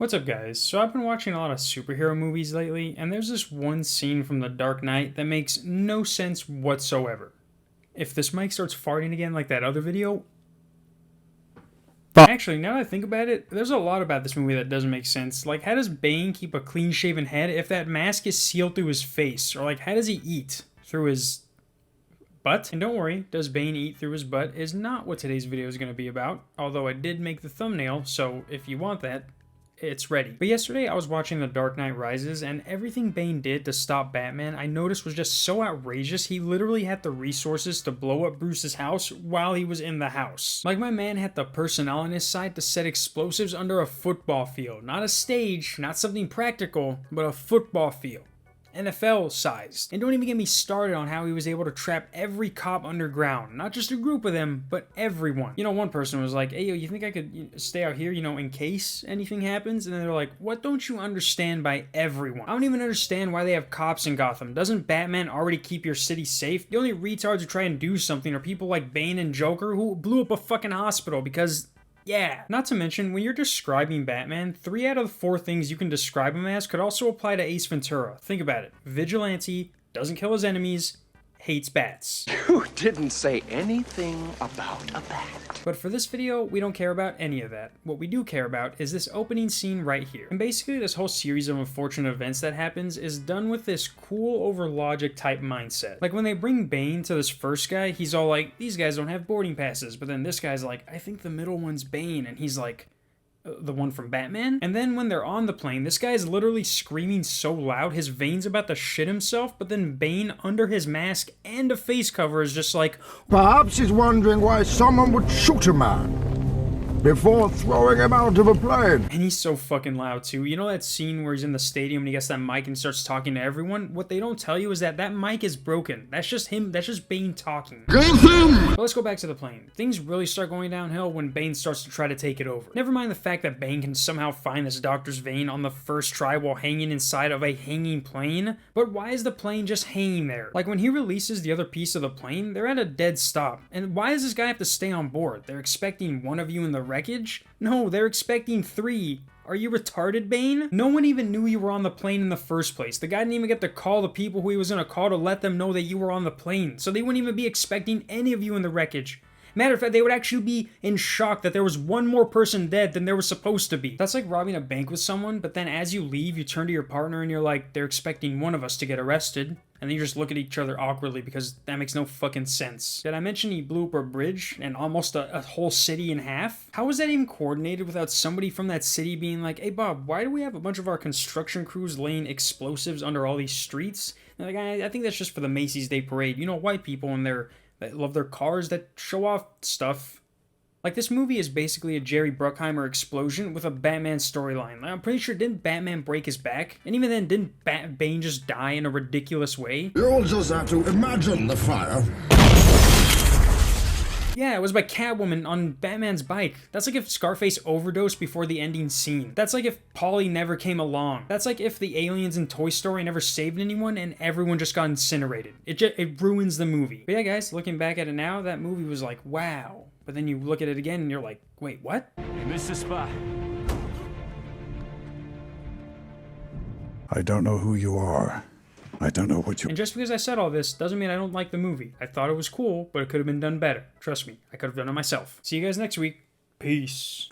What's up, guys? So I've been watching a lot of superhero movies lately, and there's this one scene from The Dark Knight that makes no sense whatsoever. If this mic starts farting again like that other video... Actually, now that I think about it, there's a lot about this movie that doesn't make sense. Like, how does Bane keep a clean-shaven head if that mask is sealed through his face? Or, like, how does he eat? Through his butt? And don't worry, does Bane eat through his butt is not what today's video is going to be about. Although I did make the thumbnail, so if you want that, it's ready. But yesterday I was watching The Dark Knight Rises, and everything Bane did to stop Batman I noticed was just so outrageous. He literally had the resources to blow up Bruce's house while he was in the house. Like, my man had the personnel on his side to set explosives under a football field. Not a stage, not something practical, but a football field. NFL sized. And don't even get me started on how he was able to trap every cop underground. Not just a group of them, but everyone. You know, one person was like, hey, yo, you think I could stay out here, in case anything happens? And then they're like, what don't you understand by everyone? I don't even understand why they have cops in Gotham. Doesn't Batman already keep your city safe? The only retards who try and do something are people like Bane and Joker who blew up a fucking hospital because... yeah. Not to mention, when you're describing Batman, 3 out of the 4 things you can describe him as could also apply to Ace Ventura. Think about it. Vigilante, doesn't kill his enemies, hates bats. You didn't say anything about a bat. But for this video, we don't care about any of that. What we do care about is this opening scene right here. And basically, this whole series of unfortunate events that happens is done with this cool over logic type mindset. Like, when they bring Bane to this first guy, he's all like, these guys don't have boarding passes. But then this guy's like, I think the middle one's Bane. And he's like, the one from Batman? And then when they're on the plane, this guy's literally screaming so loud his veins about to shit himself, but then Bane, under his mask and a face cover, is just like, perhaps he's wondering why someone would shoot a man before throwing him out of a plane. And he's so fucking loud too. You know that scene where he's in the stadium and he gets that mic and starts talking to everyone? What they don't tell you is that that mic is broken. That's just him, that's just Bane talking. But let's go back to the plane. Things really start going downhill when Bane starts to try to take it over. Never mind the fact that Bane can somehow find this doctor's vein on the first try while hanging inside of a hanging plane, but why is the plane just hanging there? Like, when he releases the other piece of the plane, they're at a dead stop. And why does this guy have to stay on board? They're expecting one of you in the wreckage? No, they're expecting 3. Are you retarded, Bane? No one even knew you were on the plane in the first place. The guy didn't even get to call the people who he was gonna call to let them know that you were on the plane. So they wouldn't even be expecting any of you in the wreckage. Matter of fact, they would actually be in shock that there was one more person dead than there was supposed to be. That's like robbing a bank with someone, but then as you leave, you turn to your partner and you're like, they're expecting one of us to get arrested. And then you just look at each other awkwardly because that makes no fucking sense. Did I mention he blew up a bridge and almost a whole city in half? How was that even coordinated without somebody from that city being like, hey Bob, why do we have a bunch of our construction crews laying explosives under all these streets? And like, I think that's just for the Macy's Day Parade. You know, white people and that love their cars that show off stuff. Like, this movie is basically a Jerry Bruckheimer explosion with a Batman storyline. I'm pretty sure, didn't Batman break his back? And even then, didn't Bane just die in a ridiculous way? You'll just have to imagine the fire. Yeah, it was by Catwoman on Batman's bike. That's like if Scarface overdosed before the ending scene. That's like if Polly never came along. That's like if the aliens in Toy Story never saved anyone and everyone just got incinerated. It ruins the movie. But yeah, guys, looking back at it now, that movie was like, wow. But then you look at it again and you're like, wait, what? You missed the spot. I don't know who you are. I don't know what you... And just because I said all this doesn't mean I don't like the movie. I thought it was cool, but it could have been done better. Trust me, I could have done it myself. See you guys next week. Peace.